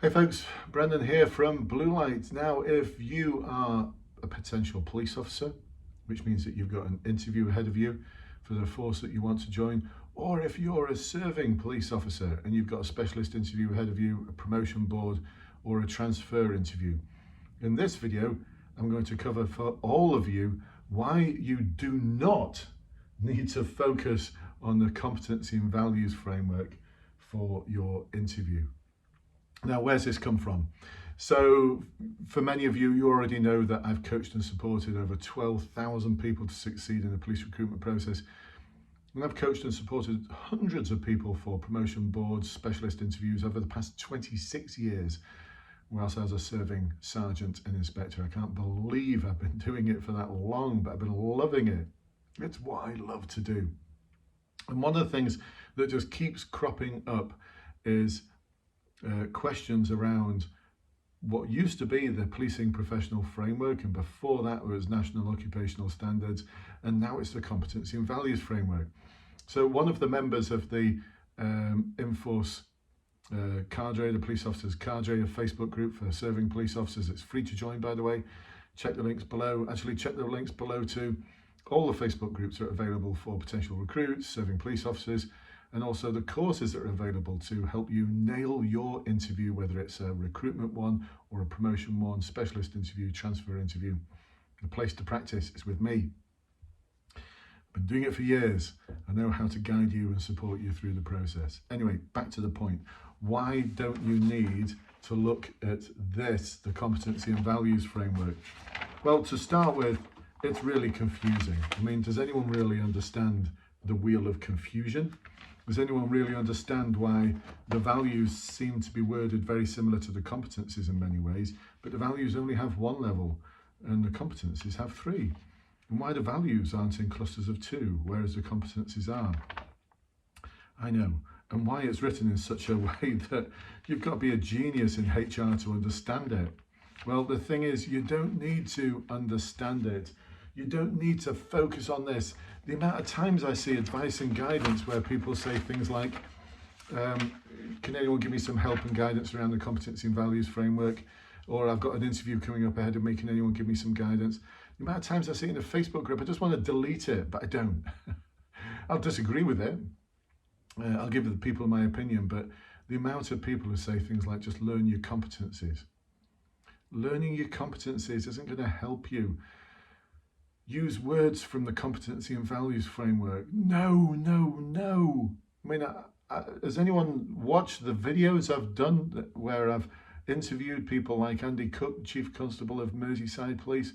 Hey folks, Brendan here from Bluelight. Now, if you are a potential police officer, which means that you've got an interview ahead of you for the force that you want to join, or if you're a serving police officer and you've got a specialist interview ahead of you, a promotion board, or a transfer interview. In this video, I'm going to cover for all of you why you do not need to focus on the competency and values framework for your interview. Now, where's this come from? So for many of you, you already know that I've coached and supported over 12,000 people to succeed in the police recruitment process. And I've coached and supported hundreds of people for promotion boards, specialist interviews over the past 26 years, whilst I was a serving sergeant and inspector. I can't believe I've been doing it for that long, but I've been loving it. It's what I love to do. And one of the things that just keeps cropping up is questions around what used to be the policing professional framework, and before that was national occupational standards, and now it's the competency and values framework. So one of the members of the Enforce cadre, the police officers cadre, a Facebook group for serving police officers, it's free to join, by the way. Check the links below. Actually, check the links below too. All the Facebook groups are available for potential recruits, serving police officers, and also the courses that are available to help you nail your interview, whether it's a recruitment one or a promotion one, specialist interview, transfer interview. The place to practice is with me. I've been doing it for years. I know how to guide you and support you through the process. Anyway, back to the point. Why don't you need to look at this, the competency and values framework? Well, to start with, it's really confusing. I mean, does anyone really understand the wheel of confusion? Does anyone really understand why the values seem to be worded very similar to the competencies in many ways, but the values only have one level and the competencies have three? And why the values aren't in clusters of two, whereas the competencies are? I know. And why it's written in such a way that you've got to be a genius in HR to understand it. Well, the thing is, you don't need to understand it. You don't need to focus on this. The amount of times I see advice and guidance where people say things like, can anyone give me some help and guidance around the competency and values framework? Or I've got an interview coming up ahead of me, can anyone give me some guidance? The amount of times I see it in a Facebook group, I just want to delete it, but I don't. I'll disagree with it. I'll give the people my opinion, but the amount of people who say things like, just learn your competencies. Learning your competencies isn't going to help you. Use words from the competency and values framework. No. I mean, has anyone watched the videos I've done where I've interviewed people like Andy Cook, Chief Constable of Merseyside Police,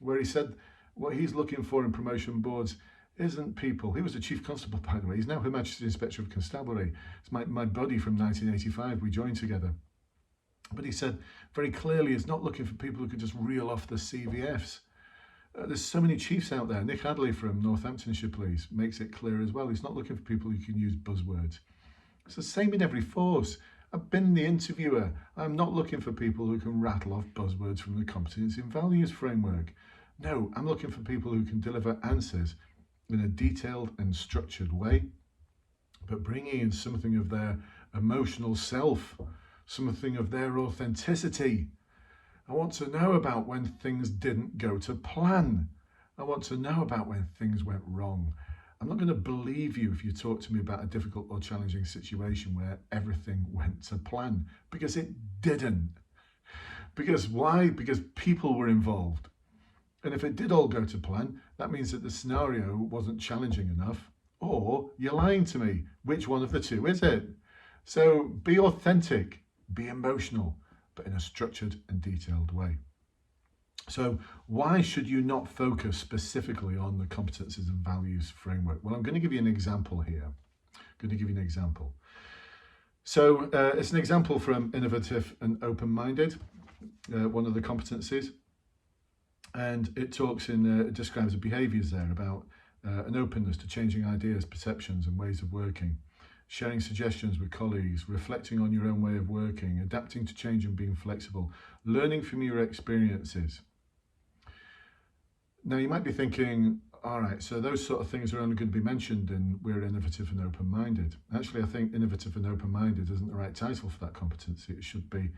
where he said what he's looking for in promotion boards isn't people. He was a Chief Constable, by the way. He's now Her Majesty's Inspector of Constabulary. It's my buddy from 1985. We joined together. But he said very clearly he's not looking for people who can just reel off the CVFs. There's so many chiefs out there. Nick Hadley from Northamptonshire Police makes it clear as well. He's not looking for people who can use buzzwords. It's the same in every force. I've been the interviewer. I'm not looking for people who can rattle off buzzwords from the competency and values framework. No, I'm looking for people who can deliver answers in a detailed and structured way, but bringing in something of their emotional self, something of their authenticity. I want to know about when things didn't go to plan. I want to know about when things went wrong. I'm not going to believe you if you talk to me about a difficult or challenging situation where everything went to plan, because it didn't. Because why? Because people were involved. And if it did all go to plan, that means that the scenario wasn't challenging enough, or you're lying to me. Which one of the two is it? So be authentic, be emotional, but in a structured and detailed way. So why should you not focus specifically on the competencies and values framework? Well, I'm going to give you an example here. So it's an example from Innovative and Open-Minded, one of the competencies. And it talks it describes the behaviours there about an openness to changing ideas, perceptions and ways of working, sharing suggestions with colleagues, reflecting on your own way of working, adapting to change and being flexible, learning from your experiences. Now you might be thinking, All right, so those sort of things are only going to be mentioned in We're Innovative and Open-Minded. Actually, I think Innovative and Open-Minded isn't the right title for that competency. It should be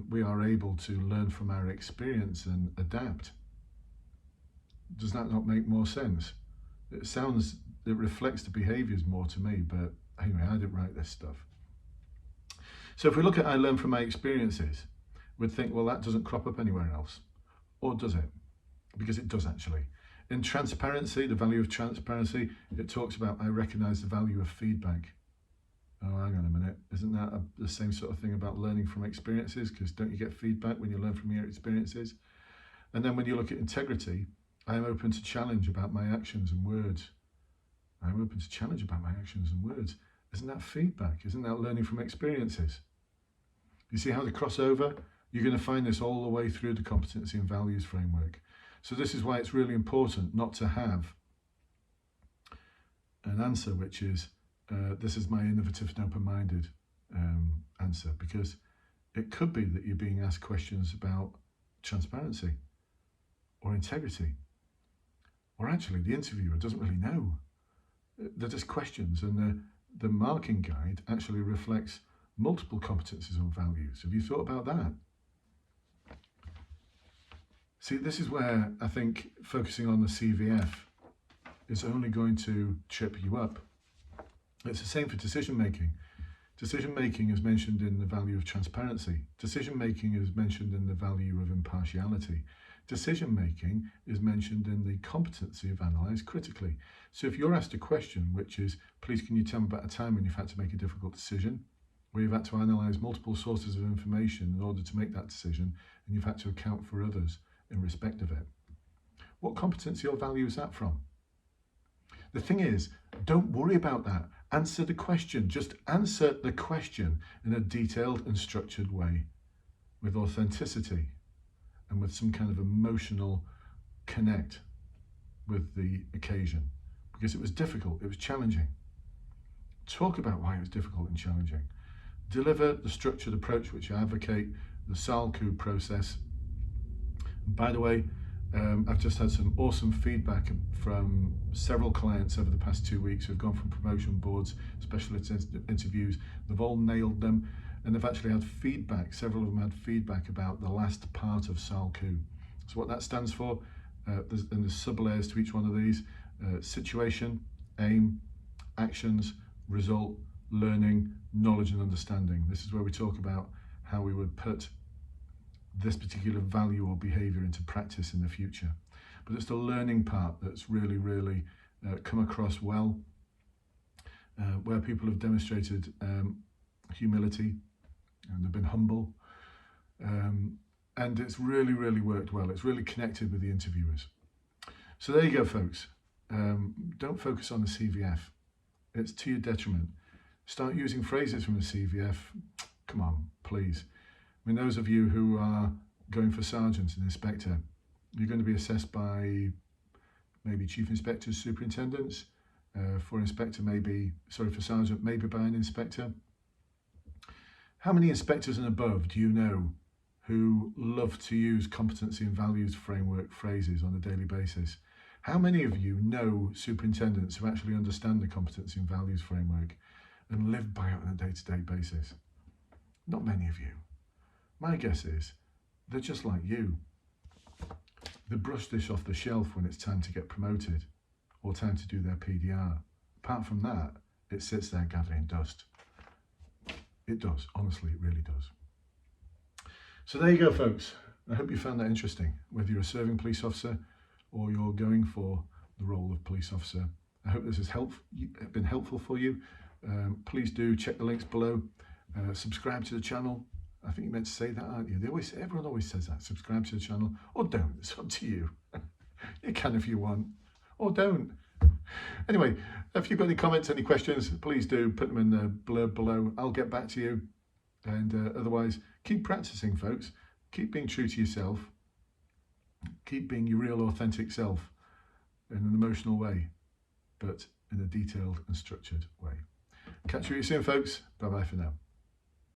we are able to learn from our experience and adapt. Does that not make more sense? It reflects the behaviours more to me, but anyway, I didn't write this stuff. So if we look at I learn from my experiences, we'd think, well, that doesn't crop up anywhere else. Or does it? Because it does actually. In transparency, the value of transparency, it talks about I recognise the value of feedback. Oh, hang on a minute. Isn't that the same sort of thing about learning from experiences? Because don't you get feedback when you learn from your experiences? And then when you look at integrity, I am open to challenge about my actions and words. I'm open to challenge about my actions and words. Isn't that feedback? Isn't that learning from experiences? You see how the crossover? You're going to find this all the way through the competency and values framework. So this is why it's really important not to have an answer which is, this is my innovative and open-minded answer, because it could be that you're being asked questions about transparency or integrity, or actually the interviewer doesn't really know. They're just questions, and the marking guide actually reflects multiple competencies or values. Have you thought about that? See, this is where I think focusing on the CVF is only going to trip you up. It's the same for decision making. Decision making is mentioned in the value of transparency. Decision making is mentioned in the value of impartiality. Decision making is mentioned in the competency of analyze critically. So if you're asked a question which is, please can you tell me about a time when you've had to make a difficult decision, where you've had to analyse multiple sources of information in order to make that decision, and you've had to account for others in respect of it. What competency or value is that from? The thing is, don't worry about that. Answer the question. Just answer the question in a detailed and structured way, with authenticity and with some kind of emotional connect with the occasion, because it was difficult, it was challenging. Talk about why it was difficult and challenging. Deliver the structured approach which I advocate, the SALCU process. And by the way, I've just had some awesome feedback from several clients over the past 2 weeks who've gone from promotion boards, specialist interviews. They've all nailed them, and they've actually had feedback. Several of them had feedback about the last part of SALCU. So what that stands for, there's sub-layers to each one of these: situation, aim, actions, result, learning, knowledge and understanding. This is where we talk about how we would put this particular value or behavior into practice in the future. But it's the learning part that's really come across well, where people have demonstrated humility and they've been humble, and it's really worked well. It's really connected with the interviewers. So there you go, folks. Don't focus on the CVF. It's to your detriment. Start using phrases from the CVF. Come on, please. I mean, those of you who are going for sergeant and inspector, you're going to be assessed by maybe chief inspectors, superintendents. For inspector, for sergeant, maybe by an inspector. How many inspectors and above do you know who love to use competency and values framework phrases on a daily basis? How many of you know superintendents who actually understand the competency and values framework and live by it on a day-to-day basis? Not many of you. My guess is they're just like you. They brush this off the shelf when it's time to get promoted or time to do their PDR. Apart from that, it sits there gathering dust. It does, honestly, it really does. So there you go, folks. I hope you found that interesting, whether you're a serving police officer or you're going for the role of police officer. I hope this has been helpful for you. Please do check the links below. Subscribe to the channel. I think you meant to say that, aren't you? Everyone always says that. Subscribe to the channel, or don't. It's up to you. You can if you want, or don't. Anyway, if you've got any comments, any questions, please do put them in the blurb below. I'll get back to you. And otherwise, keep practicing, folks. Keep being true to yourself. Keep being your real, authentic self in an emotional way, but in a detailed and structured way. Catch you soon, folks. Bye-bye for now.